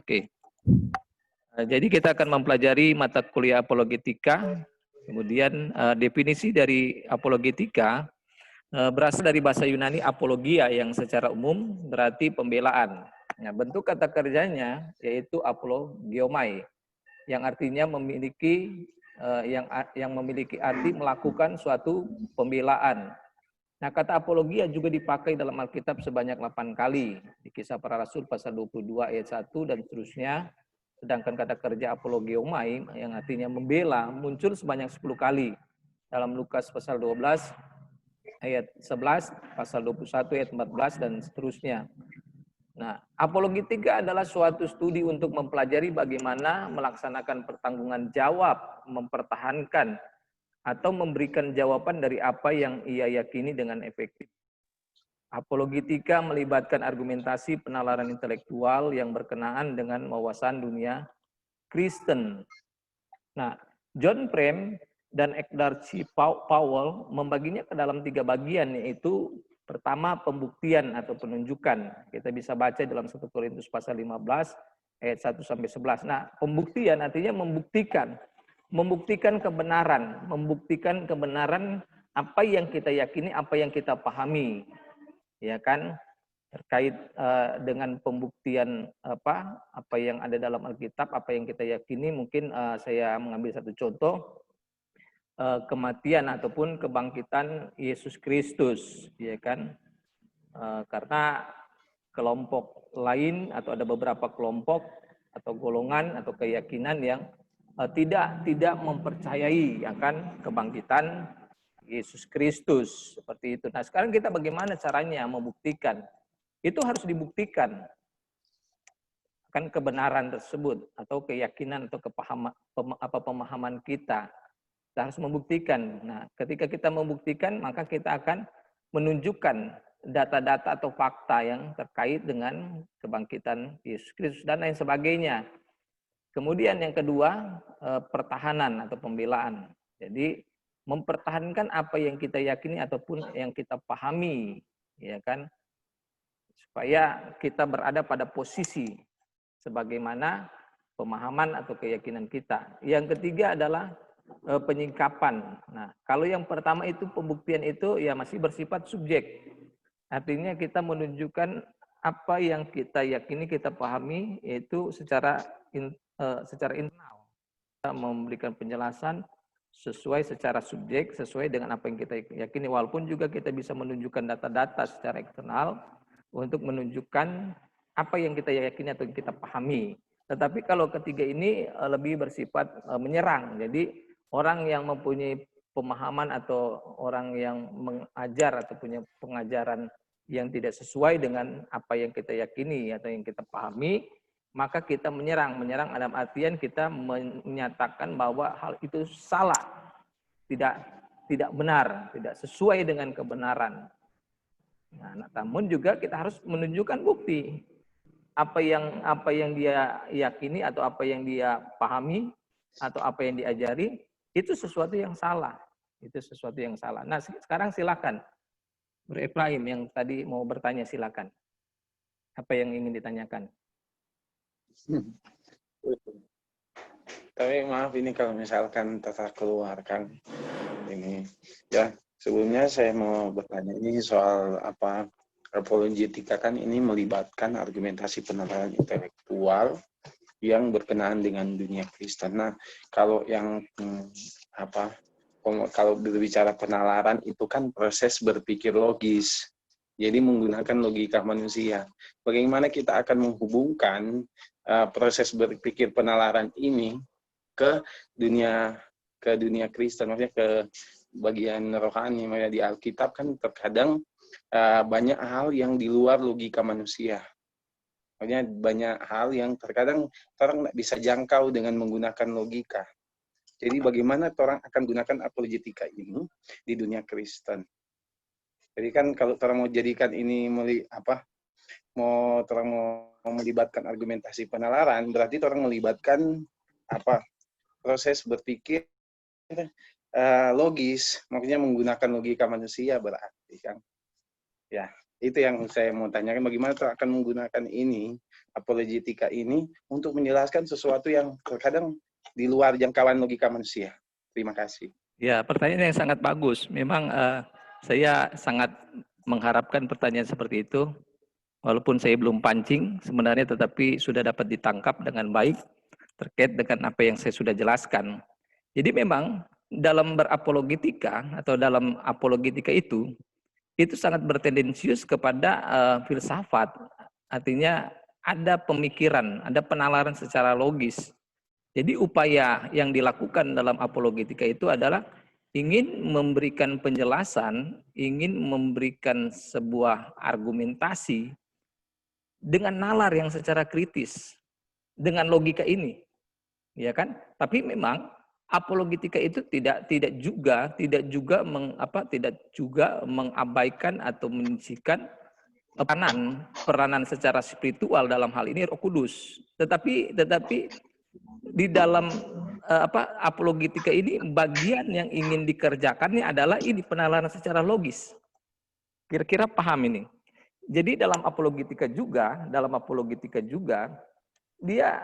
Oke. Jadi kita akan mempelajari mata kuliah apologetika, kemudian definisi dari apologetika berasal dari bahasa Yunani apologia yang secara umum berarti pembelaan. Nah, bentuk kata kerjanya yaitu apologiomai yang artinya memiliki yang memiliki arti melakukan suatu pembelaan. Nah, kata apologia juga dipakai dalam Alkitab sebanyak 8 kali. Di Kisah Para Rasul pasal 22 ayat 1 dan seterusnya. Sedangkan kata kerja apologiomai yang artinya membela muncul sebanyak 10 kali. Dalam Lukas pasal 12 ayat 11, pasal 21 ayat 14 dan seterusnya. Nah, apologetika adalah suatu studi untuk mempelajari bagaimana melaksanakan pertanggungan jawab, mempertahankan atau memberikan jawaban dari apa yang ia yakini dengan efektif. Apologetika melibatkan argumentasi penalaran intelektual yang berkenaan dengan wawasan dunia Kristen. Nah, John Frame dan Edgar C. Powell membaginya ke dalam 3 bagian, yaitu pertama pembuktian atau penunjukan. Kita bisa baca dalam 1 Korintus pasal 15 ayat 1 sampai 11. Nah, pembuktian artinya membuktikan kebenaran apa yang kita yakini, apa yang kita pahami. Ya kan? Terkait dengan pembuktian apa yang ada dalam Alkitab, apa yang kita yakini, mungkin saya mengambil satu contoh kematian ataupun kebangkitan Yesus Kristus, ya kan? Karena kelompok lain atau ada beberapa kelompok atau golongan atau keyakinan yang tidak mempercayai akan kebangkitan Yesus Kristus seperti itu. Nah, sekarang kita bagaimana caranya membuktikan? Itu harus dibuktikan kan kebenaran tersebut atau keyakinan atau pemahaman kita. Kita harus membuktikan. Nah, ketika kita membuktikan, maka kita akan menunjukkan data-data atau fakta yang terkait dengan kebangkitan Yesus Kristus dan lain sebagainya. Kemudian yang kedua, pertahanan atau pembelaan. Jadi mempertahankan apa yang kita yakini ataupun yang kita pahami, ya kan? Supaya kita berada pada posisi sebagaimana pemahaman atau keyakinan kita. Yang ketiga adalah penyingkapan. Nah, kalau yang pertama itu pembuktian itu ya masih bersifat subjek. Artinya kita menunjukkan apa yang kita yakini, kita pahami, yaitu secara internal. Kita memberikan penjelasan secara subjek, sesuai dengan apa yang kita yakini. Walaupun juga kita bisa menunjukkan data-data secara eksternal untuk menunjukkan apa yang kita yakini atau yang kita pahami. Tetapi kalau ketiga ini lebih bersifat menyerang. Jadi orang yang mempunyai pemahaman atau orang yang mengajar atau punya pengajaran yang tidak sesuai dengan apa yang kita yakini atau yang kita pahami, maka kita menyerang. Menyerang dalam artian kita menyatakan bahwa hal itu salah, tidak benar, tidak sesuai dengan kebenaran. Nah, namun juga kita harus menunjukkan bukti apa yang dia yakini atau apa yang dia pahami atau apa yang diajari itu sesuatu yang salah. Itu sesuatu yang salah. Nah, sekarang silakan Bro Ibrahim yang tadi mau bertanya, silakan. Apa yang ingin ditanyakan? Tapi maaf ini kalau misalkan tata keluar kan ini ya, sebelumnya saya mau bertanya ini soal apa apologetika kan ini melibatkan argumentasi penalaran intelektual yang berkenaan dengan dunia Kristen. Nah, kalau yang kalau berbicara penalaran itu kan proses berpikir logis. Jadi menggunakan logika manusia. Bagaimana kita akan menghubungkan proses berpikir penalaran ini ke dunia Kristen, maksudnya ke bagian rohani. Makanya di Alkitab kan terkadang banyak hal yang di luar logika manusia. Makanya banyak hal yang terkadang orang tidak bisa jangkau dengan menggunakan logika. Jadi bagaimana orang akan gunakan apologetika ini di dunia Kristen? Jadi kan kalau orang mau jadikan ini mau melibatkan argumentasi penalaran, berarti orang melibatkan proses berpikir logis, maksudnya menggunakan logika manusia berarti kan. Ya, itu yang saya mau tanyakan, bagaimana orang akan menggunakan ini apologetika ini untuk menjelaskan sesuatu yang terkadang di luar jangkauan logika manusia. Terima kasih. Ya, pertanyaan yang sangat bagus. Memang saya sangat mengharapkan pertanyaan seperti itu. Walaupun saya belum pancing sebenarnya, tetapi sudah dapat ditangkap dengan baik terkait dengan apa yang saya sudah jelaskan. Jadi memang dalam berapologetika atau dalam apologetika itu sangat bertendensius kepada filsafat. Artinya ada pemikiran, ada penalaran secara logis. Jadi upaya yang dilakukan dalam apologetika itu adalah ingin memberikan penjelasan, ingin memberikan sebuah argumentasi dengan nalar yang secara kritis, dengan logika ini, ya kan? Tapi memang apologetika itu tidak juga mengabaikan atau menyisihkan peranan secara spiritual dalam hal ini Roh Kudus. Tetapi di dalam apologetika ini bagian yang ingin dikerjakannya adalah ini penalaran secara logis. Kira-kira paham ini? Jadi dalam apologetika juga dia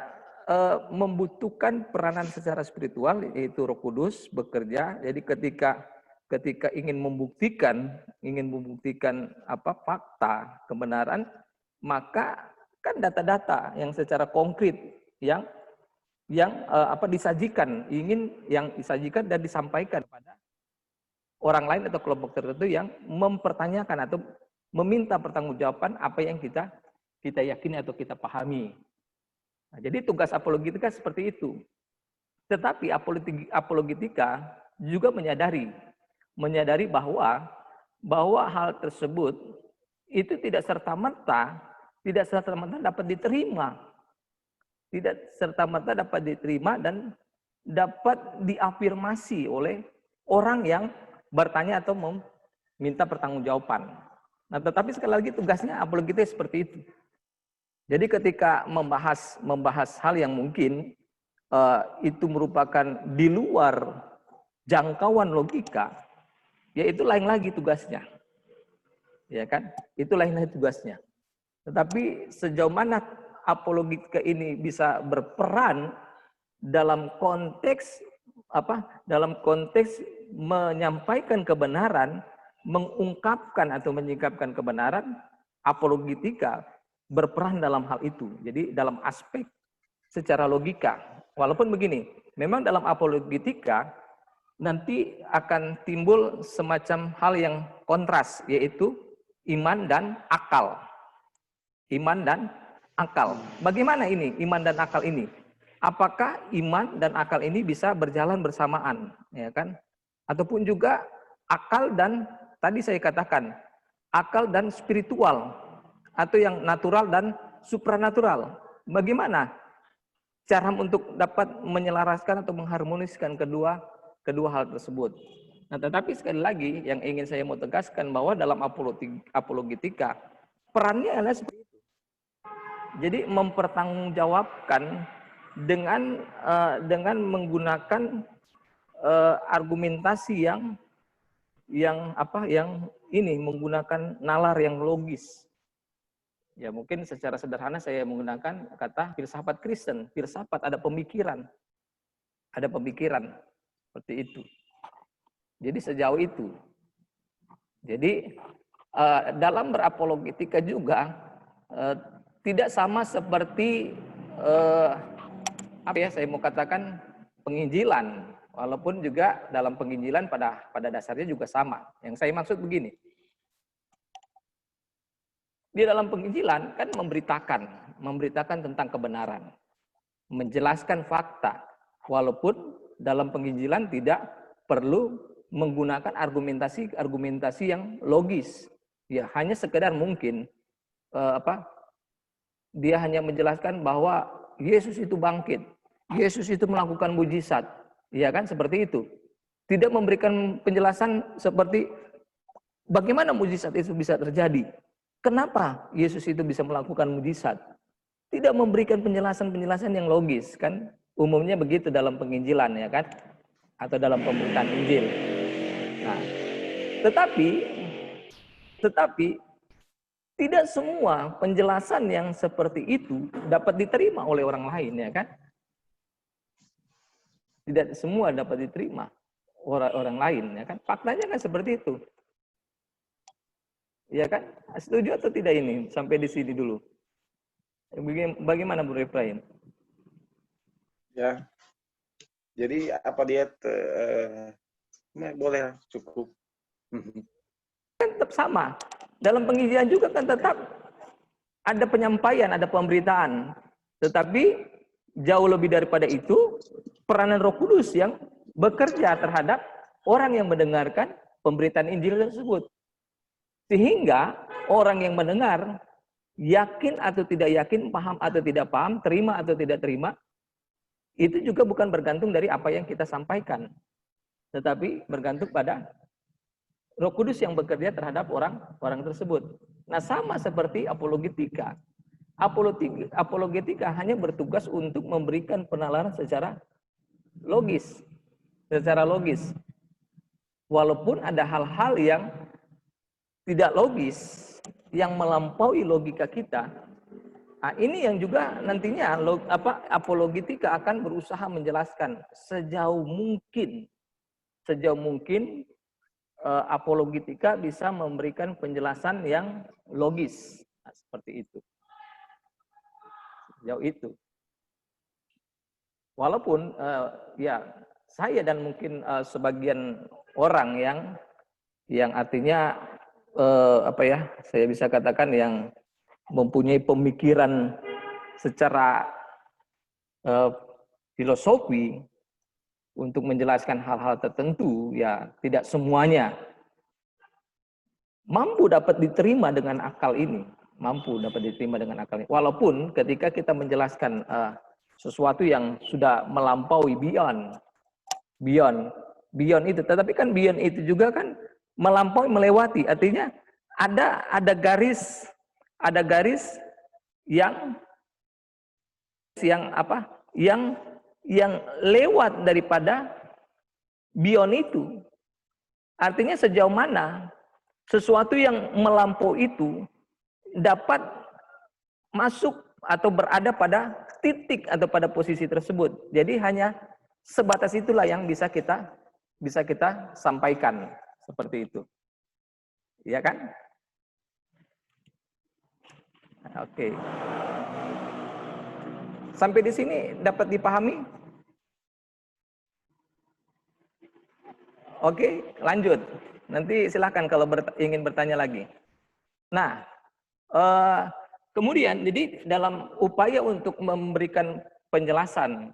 membutuhkan peranan secara spiritual, yaitu Roh Kudus bekerja. Jadi ketika ingin membuktikan fakta kebenaran, maka kan data-data yang secara konkret yang disajikan dan disampaikan pada orang lain atau kelompok tertentu yang mempertanyakan atau meminta pertanggungjawaban apa yang kita yakini atau kita pahami. Nah, jadi tugas apologetika seperti itu. Tetapi apologetika juga menyadari bahwa hal tersebut itu tidak serta-merta dapat diterima. Tidak serta-merta dapat diterima dan dapat diafirmasi oleh orang yang bertanya atau meminta pertanggungjawaban. Nah, tetapi sekali lagi tugasnya apologetika seperti itu. Jadi ketika membahas hal yang mungkin itu merupakan di luar jangkauan logika, ya itu lain lagi tugasnya. Ya kan? Itu lain lagi tugasnya. Tetapi sejauh mana apologetika ini bisa berperan dalam konteks menyampaikan kebenaran, mengungkapkan atau menyingkapkan kebenaran, apologetika berperan dalam hal itu. Jadi dalam aspek secara logika. Walaupun begini, memang dalam apologetika nanti akan timbul semacam hal yang kontras, yaitu iman dan akal. Iman dan akal. Bagaimana ini iman dan akal ini? Apakah iman dan akal ini bisa berjalan bersamaan, ya kan? Ataupun juga akal dan tadi saya katakan akal dan spiritual atau yang natural dan supranatural. Bagaimana cara untuk dapat menyelaraskan atau mengharmoniskan kedua hal tersebut? Nah, tetapi sekali lagi yang ingin saya mau tegaskan bahwa dalam apologetika perannya adalah seperti itu. Jadi mempertanggungjawabkan dengan menggunakan argumentasi yang menggunakan nalar yang logis. Ya mungkin secara sederhana saya menggunakan kata filsafat Kristen. Filsafat ada pemikiran seperti itu. Jadi sejauh itu. Jadi dalam berapologetika juga tidak sama seperti saya mau katakan penginjilan, walaupun juga dalam penginjilan pada dasarnya juga sama. Yang saya maksud begini, di dalam penginjilan kan memberitakan tentang kebenaran, menjelaskan fakta, walaupun dalam penginjilan tidak perlu menggunakan argumentasi yang logis. Ya hanya sekedar mungkin dia hanya menjelaskan bahwa Yesus itu bangkit, Yesus itu melakukan mujizat, ya kan seperti itu. Tidak memberikan penjelasan seperti bagaimana mujizat itu bisa terjadi, kenapa Yesus itu bisa melakukan mujizat. Tidak memberikan penjelasan yang logis, kan umumnya begitu dalam penginjilan, ya kan, atau dalam pemberitaan Injil. Nah, tetapi Tidak semua penjelasan yang seperti itu dapat diterima oleh orang lain, ya kan? Tidak semua dapat diterima orang lain, ya kan? Faktanya kan seperti itu. Ya kan? Setuju atau tidak ini? Sampai di sini dulu. Bagaimana Bro Ibrahim? Ya, jadi apa dia boleh cukup. Kan tetap sama. Dalam penginjilan juga kan tetap ada penyampaian, ada pemberitaan. Tetapi jauh lebih daripada itu, peranan Roh Kudus yang bekerja terhadap orang yang mendengarkan pemberitaan Injil tersebut. Sehingga orang yang mendengar, yakin atau tidak yakin, paham atau tidak paham, terima atau tidak terima, itu juga bukan bergantung dari apa yang kita sampaikan. Tetapi bergantung pada Roh Kudus yang bekerja terhadap orang tersebut. Nah, sama seperti apologetika. Apologetika hanya bertugas untuk memberikan penalaran secara logis. Walaupun ada hal-hal yang tidak logis, yang melampaui logika kita. Nah, ini yang juga nantinya apologetika akan berusaha menjelaskan sejauh mungkin apologetika bisa memberikan penjelasan yang logis. Nah, seperti itu. Sejauh itu. Walaupun ya saya dan mungkin sebagian orang yang artinya saya bisa katakan yang mempunyai pemikiran secara filosofi untuk menjelaskan hal-hal tertentu, ya tidak semuanya mampu dapat diterima dengan akal ini. Walaupun ketika kita menjelaskan sesuatu yang sudah melampaui beyond itu, tetapi kan beyond itu juga kan melewati, artinya ada garis yang lewat daripada beyond itu. Artinya sejauh mana sesuatu yang melampaui itu dapat masuk atau berada pada titik atau pada posisi tersebut. Jadi hanya sebatas itulah yang bisa kita sampaikan, seperti itu. Iya kan? Oke. Sampai di sini dapat dipahami? Oke, lanjut. Nanti silahkan kalau ingin bertanya lagi. Nah, kemudian jadi dalam upaya untuk memberikan penjelasan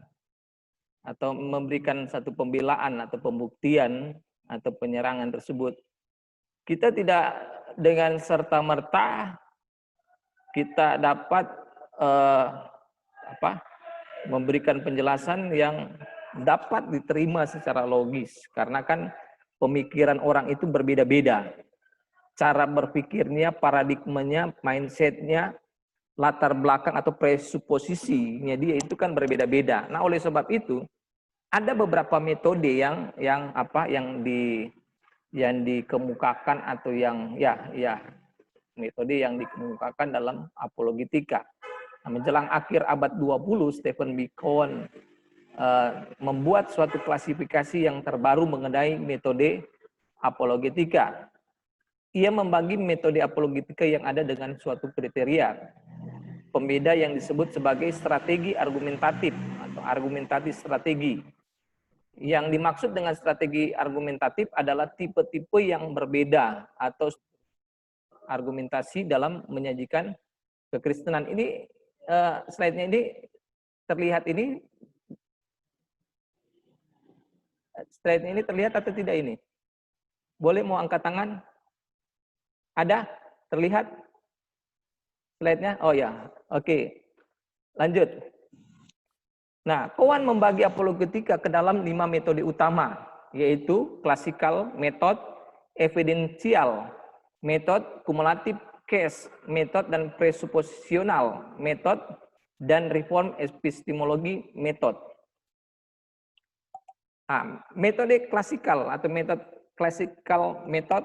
atau memberikan satu pembelaan atau pembuktian atau penyerangan tersebut, kita tidak dengan serta-merta kita dapat memberikan penjelasan yang dapat diterima secara logis, karena kan pemikiran orang itu berbeda-beda, cara berpikirnya, paradigmanya, mindsetnya, latar belakang atau presuposisinya dia itu kan berbeda-beda. Nah, oleh sebab itu ada beberapa metode yang dikemukakan atau metode yang dikemukakan dalam apologetika. Nah, menjelang akhir abad 20, Stephen Bacon membuat suatu klasifikasi yang terbaru mengenai metode apologetika. Ia membagi metode apologetika yang ada dengan suatu kriteria pembeda yang disebut sebagai strategi argumentatif atau argumentatif strategi. Yang dimaksud dengan strategi argumentatif adalah tipe-tipe yang berbeda atau argumentasi dalam menyajikan kekristenan. Ini slide-nya ini terlihat ini. Slide ini terlihat atau tidak ini? Boleh mau angkat tangan? Ada? Terlihat? Slide-nya? Oh ya, oke. Lanjut. Nah, Cowan membagi apologetika ke dalam 5 metode utama, yaitu classical method, evidential method, cumulative case method, dan presupositional method, dan reform epistemologi method. Nah, metode klasikal atau classical method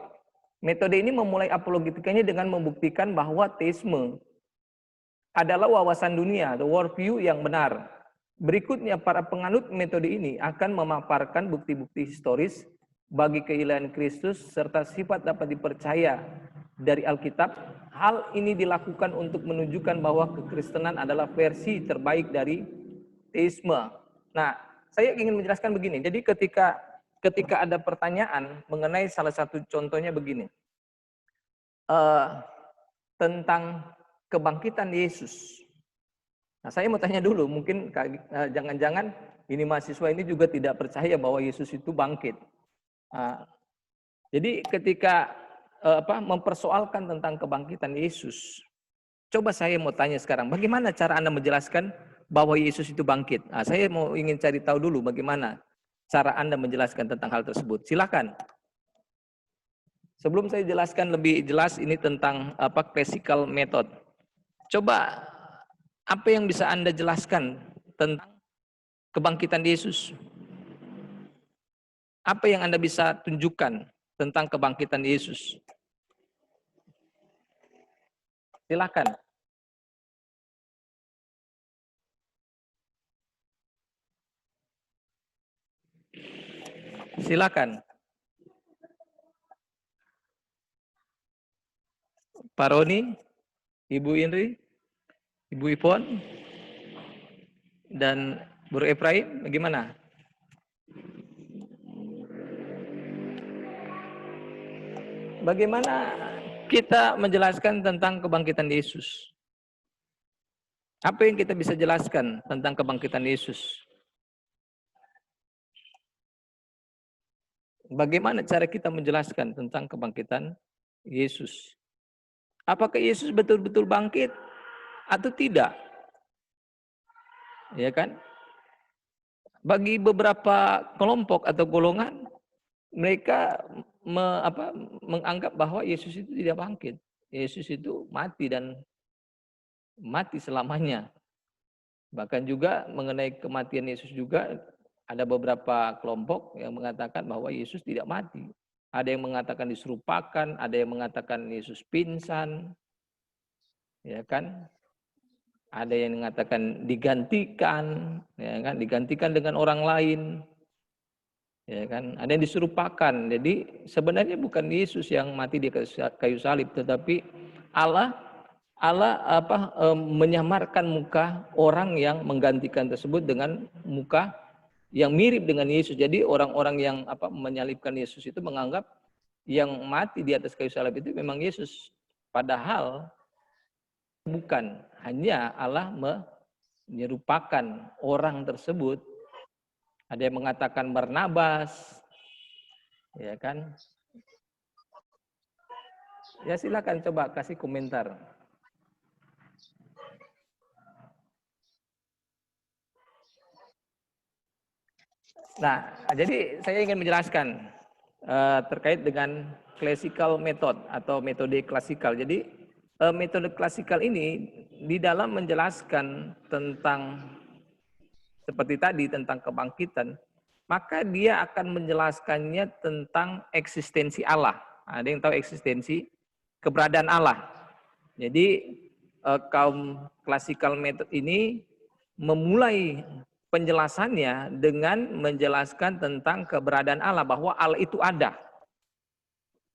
Metode ini memulai apologetikanya dengan membuktikan bahwa teisme adalah wawasan dunia atau worldview yang benar. Berikutnya, para penganut metode ini akan memaparkan bukti-bukti historis bagi keilahian Kristus serta sifat dapat dipercaya dari Alkitab. Hal ini dilakukan untuk menunjukkan bahwa kekristenan adalah versi terbaik dari teisme. Nah, saya ingin menjelaskan begini. Jadi ketika ada pertanyaan mengenai salah satu contohnya begini, tentang kebangkitan Yesus. Nah, saya mau tanya dulu, mungkin jangan-jangan ini mahasiswa ini juga tidak percaya bahwa Yesus itu bangkit. Jadi ketika mempersoalkan tentang kebangkitan Yesus, coba saya mau tanya sekarang, bagaimana cara Anda menjelaskan bahwa Yesus itu bangkit? Nah, saya ingin cari tahu dulu bagaimana cara Anda menjelaskan tentang hal tersebut. Silakan. Sebelum saya jelaskan lebih jelas ini tentang classical method. Coba apa yang bisa Anda jelaskan tentang kebangkitan Yesus? Apa yang Anda bisa tunjukkan tentang kebangkitan Yesus? Silakan. Silakan. Pak Roni, Ibu Indri, Ibu Ipon, dan Bro Efraim, bagaimana? Bagaimana kita menjelaskan tentang kebangkitan Yesus? Apa yang kita bisa jelaskan tentang kebangkitan Yesus? Bagaimana cara kita menjelaskan tentang kebangkitan Yesus? Apakah Yesus betul-betul bangkit atau tidak? Ya kan? Bagi beberapa kelompok atau golongan, mereka menganggap bahwa Yesus itu tidak bangkit. Yesus itu mati dan mati selamanya. Bahkan juga mengenai kematian Yesus juga ada beberapa kelompok yang mengatakan bahwa Yesus tidak mati. Ada yang mengatakan diserupakan, ada yang mengatakan Yesus pingsan, ya kan? Ada yang mengatakan digantikan, ya kan? Digantikan dengan orang lain, ya kan? Ada yang diserupakan. Jadi sebenarnya bukan Yesus yang mati di kayu salib, tetapi Allah menyamarkan muka orang yang menggantikan tersebut dengan muka yang mirip dengan Yesus. Jadi orang-orang yang menyalibkan Yesus itu menganggap yang mati di atas kayu salib itu memang Yesus. Padahal bukan, hanya Allah menyerupakan orang tersebut. Ada yang mengatakan Barnabas, ya kan? Ya silakan coba kasih komentar. Nah, jadi saya ingin menjelaskan terkait dengan classical method atau metode klasikal. Jadi metode klasikal ini di dalam menjelaskan tentang seperti tadi tentang kebangkitan, maka dia akan menjelaskannya tentang eksistensi Allah. Ada yang tahu eksistensi keberadaan Allah. Jadi kaum klasikal method ini memulai penjelasannya dengan menjelaskan tentang keberadaan Allah, bahwa Allah itu ada.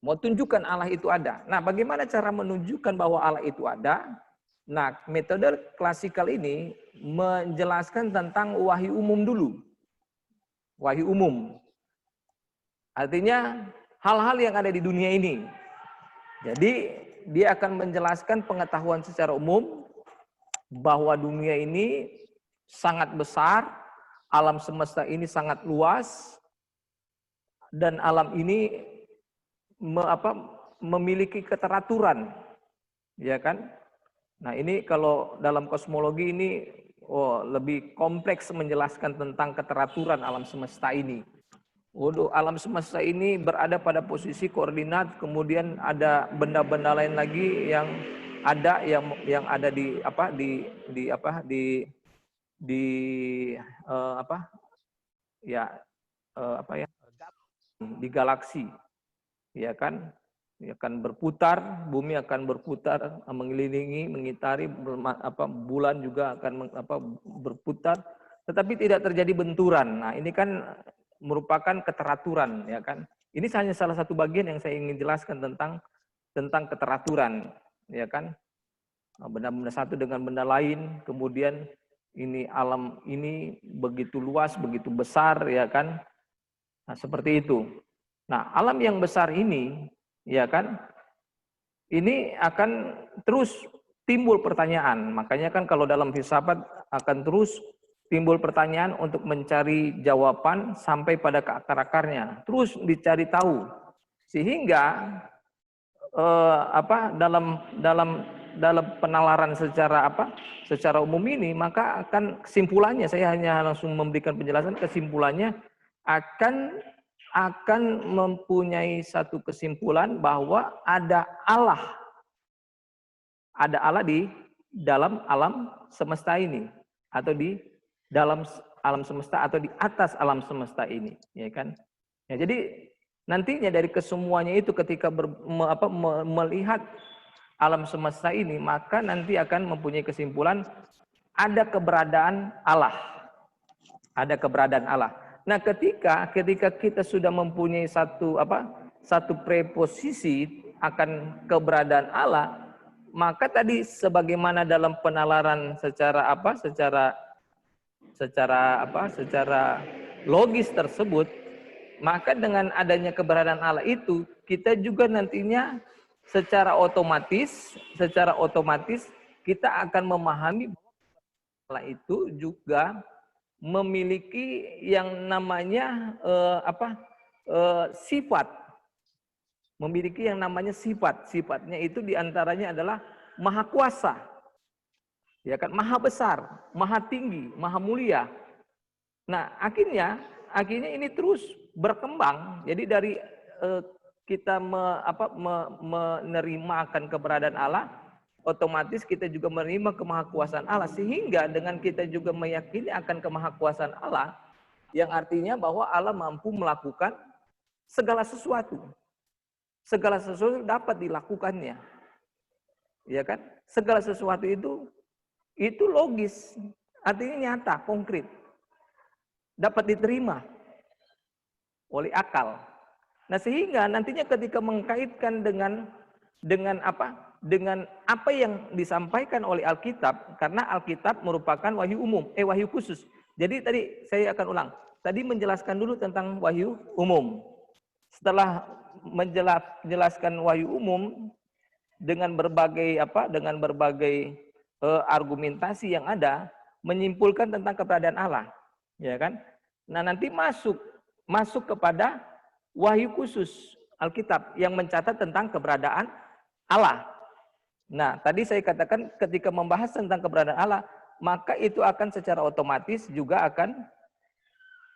Mau tunjukkan Allah itu ada. Nah, bagaimana cara menunjukkan bahwa Allah itu ada? Nah, metode klasikal ini menjelaskan tentang wahyu umum dulu. Wahyu umum. Artinya hal-hal yang ada di dunia ini. Jadi dia akan menjelaskan pengetahuan secara umum bahwa dunia ini sangat besar, alam semesta ini sangat luas, dan alam ini memiliki keteraturan, ya kan? Nah ini kalau dalam kosmologi ini lebih kompleks menjelaskan tentang keteraturan alam semesta ini. Alam semesta ini berada pada posisi koordinat, kemudian ada benda-benda lain lagi yang ada di galaksi, ya kan? akan berputar, bumi akan berputar, mengelilingi, mengitari, bulan juga akan berputar, tetapi tidak terjadi benturan. Nah, ini kan merupakan keteraturan, ya kan? Ini hanya salah satu bagian yang saya ingin jelaskan tentang keteraturan, ya kan? Benda-benda satu dengan benda lain, kemudian ini alam ini begitu luas, begitu besar, ya kan? Nah, seperti itu. Nah, alam yang besar ini, ya kan, ini akan terus timbul pertanyaan. Makanya kan kalau dalam filsafat akan terus timbul pertanyaan untuk mencari jawaban sampai pada ke akar-akarnya. Terus dicari tahu. Sehingga dalam penalaran secara umum ini, maka akan kesimpulannya, saya hanya langsung memberikan penjelasan, kesimpulannya akan mempunyai satu kesimpulan bahwa ada Allah di dalam alam semesta ini, atau di dalam alam semesta, atau di atas alam semesta ini, ya kan? Ya, jadi nantinya dari kesemuanya itu ketika melihat alam semesta ini, maka nanti akan mempunyai kesimpulan ada keberadaan Allah. Ada keberadaan Allah. Nah, ketika kita sudah mempunyai satu preposisi akan keberadaan Allah, maka tadi sebagaimana dalam penalaran secara logis tersebut, maka dengan adanya keberadaan Allah itu, kita juga nantinya secara otomatis kita akan memahami bahwa Allah itu juga memiliki yang namanya sifat. Memiliki yang namanya sifat. Sifatnya itu diantaranya adalah maha kuasa. Ya kan, maha besar, maha tinggi, maha mulia. Nah, akhirnya ini terus berkembang. Jadi dari kita menerima akan keberadaan Allah, otomatis kita juga menerima kemahakuasaan Allah, sehingga dengan kita juga meyakini akan kemahakuasaan Allah, yang artinya bahwa Allah mampu melakukan segala sesuatu. Segala sesuatu dapat dilakukannya. Ya kan? Segala sesuatu itu logis, artinya nyata, konkret. Dapat diterima oleh akal. Nah, sehingga nantinya ketika mengkaitkan dengan apa yang disampaikan oleh Alkitab, karena Alkitab merupakan wahyu umum, wahyu khusus. Jadi tadi saya akan ulang. Tadi menjelaskan dulu tentang wahyu umum. Setelah menjelaskan wahyu umum dengan berbagai argumentasi yang ada, menyimpulkan tentang keberadaan Allah, ya kan? Nah, nanti masuk kepada wahyu khusus Alkitab yang mencatat tentang keberadaan Allah. Nah, tadi saya katakan ketika membahas tentang keberadaan Allah, maka itu akan secara otomatis juga akan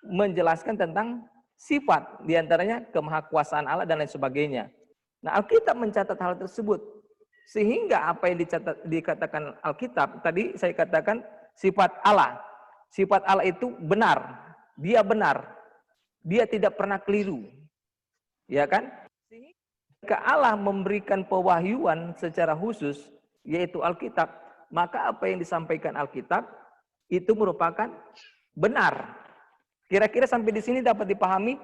menjelaskan tentang sifat, diantaranya kemahakuasaan Allah dan lain sebagainya. Nah, Alkitab mencatat hal tersebut. Sehingga apa yang dikatakan Alkitab, tadi saya katakan sifat Allah. Sifat Allah itu benar. Dia benar. Dia tidak pernah keliru. Ya kan? Jika Allah memberikan pewahyuan secara khusus, yaitu Alkitab, maka apa yang disampaikan Alkitab itu merupakan benar. Kira-kira sampai di sini dapat dipahami?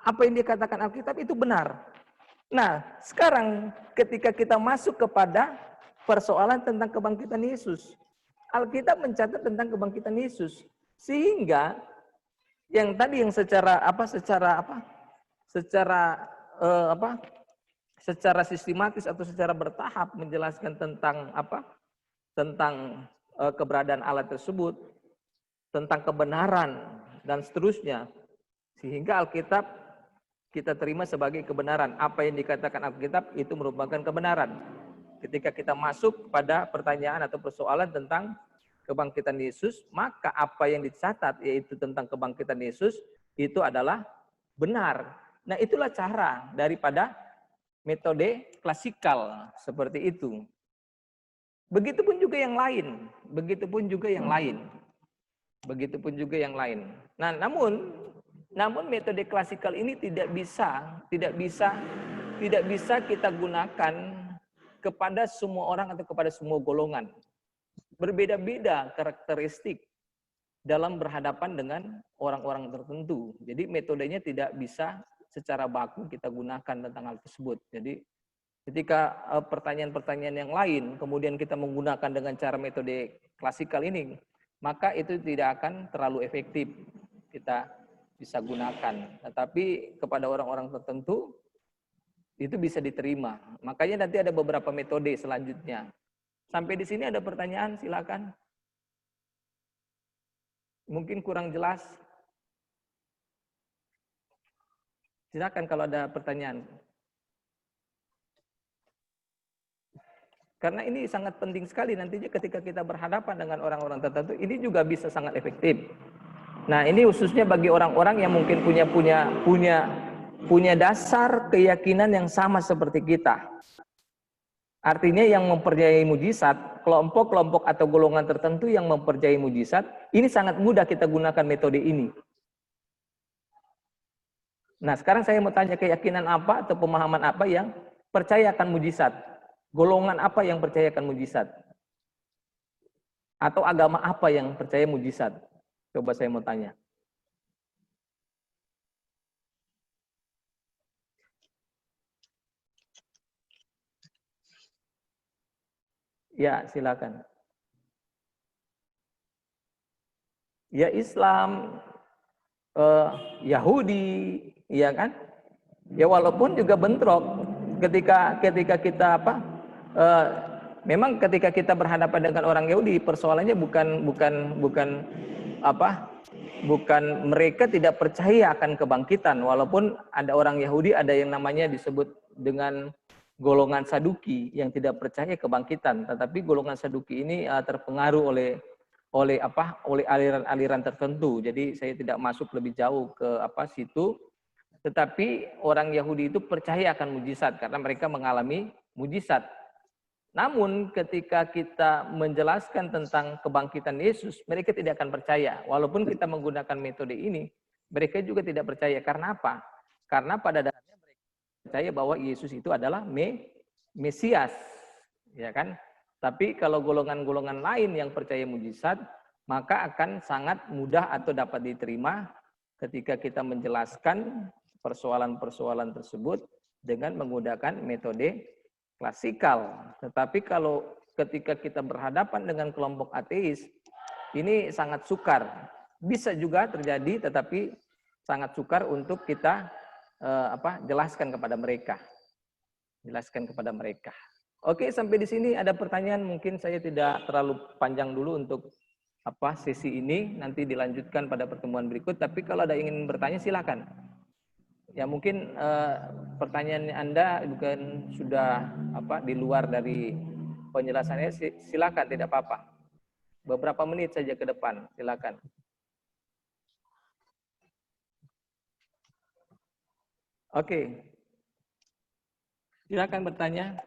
Apa yang dikatakan Alkitab itu benar. Nah, sekarang ketika kita masuk kepada persoalan tentang kebangkitan Yesus, Alkitab mencatat tentang kebangkitan Yesus, sehingga yang tadi yang secara sistematis atau secara bertahap menjelaskan tentang keberadaan Allah tersebut, tentang kebenaran dan seterusnya, sehingga Alkitab kita terima sebagai kebenaran. Apa yang dikatakan Alkitab itu merupakan kebenaran. Ketika kita masuk pada pertanyaan atau persoalan tentang kebangkitan Yesus, maka apa yang dicatat yaitu tentang kebangkitan Yesus itu adalah benar. Nah, itulah cara daripada metode klasikal seperti itu. Begitupun juga yang lain, begitupun juga yang lain. Nah, namun Namun metode klasikal ini tidak bisa kita gunakan kepada semua orang atau kepada semua golongan. Berbeda-beda karakteristik dalam berhadapan dengan orang-orang tertentu. Jadi metodenya tidak bisa secara baku kita gunakan tentang hal tersebut. Jadi ketika pertanyaan-pertanyaan yang lain kemudian kita menggunakan dengan cara metode klasikal ini, maka itu tidak akan terlalu efektif kita bisa gunakan. Tetapi kepada orang-orang tertentu itu bisa diterima. Makanya nanti ada beberapa metode selanjutnya. Sampai di sini ada pertanyaan, silakan. Mungkin kurang jelas. Silakan kalau ada pertanyaan. Karena ini sangat penting sekali nantinya ketika kita berhadapan dengan orang-orang tertentu, ini juga bisa sangat efektif. Nah, ini khususnya bagi orang-orang yang mungkin punya dasar keyakinan yang sama seperti kita. Artinya yang mempercayai mujizat, kelompok-kelompok atau golongan tertentu yang mempercayai mujizat, ini sangat mudah kita gunakan metode ini. Nah, sekarang saya mau tanya, keyakinan apa atau pemahaman apa yang percaya akan mujizat? Golongan apa yang percaya akan mujizat? Atau agama apa yang percaya mujizat? Coba saya mau tanya. Ya, silakan. Ya Islam, Yahudi, ya kan? Ya walaupun juga bentrok ketika kita memang ketika kita berhadapan dengan orang Yahudi, persoalannya bukan mereka tidak percaya akan kebangkitan, walaupun ada orang Yahudi ada yang namanya disebut dengan golongan Saduki yang tidak percaya kebangkitan, tetapi golongan Saduki ini terpengaruh oleh aliran-aliran tertentu. Jadi saya tidak masuk lebih jauh ke situ. Tetapi orang Yahudi itu percaya akan mujizat karena mereka mengalami mujizat. Namun ketika kita menjelaskan tentang kebangkitan Yesus, mereka tidak akan percaya. Walaupun kita menggunakan metode ini, mereka juga tidak percaya. Karena apa? Karena pada dasarnya mereka percaya bahwa Yesus itu adalah Mesias, ya kan? Tapi kalau golongan-golongan lain yang percaya mujizat, maka akan sangat mudah atau dapat diterima ketika kita menjelaskan persoalan-persoalan tersebut dengan menggunakan metode klasikal. Tetapi kalau ketika kita berhadapan dengan kelompok ateis, ini sangat sukar. Bisa juga terjadi, tetapi sangat sukar untuk kita jelaskan kepada mereka. Oke, sampai di sini ada pertanyaan. Mungkin saya tidak terlalu panjang dulu untuk sesi ini. Nanti dilanjutkan pada pertemuan berikut. Tapi kalau ada ingin bertanya, silakan. Ya mungkin pertanyaan Anda bukan sudah di luar dari penjelasannya, silakan, tidak apa-apa. Beberapa menit saja ke depan, silakan. Oke. Silakan bertanya.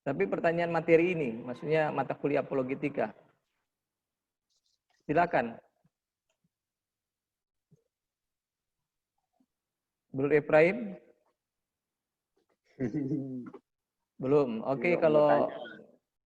Tapi pertanyaan materi ini, maksudnya mata kuliah apologetika. Silakan. Belum Ibrahim? Belum. Oke, kalau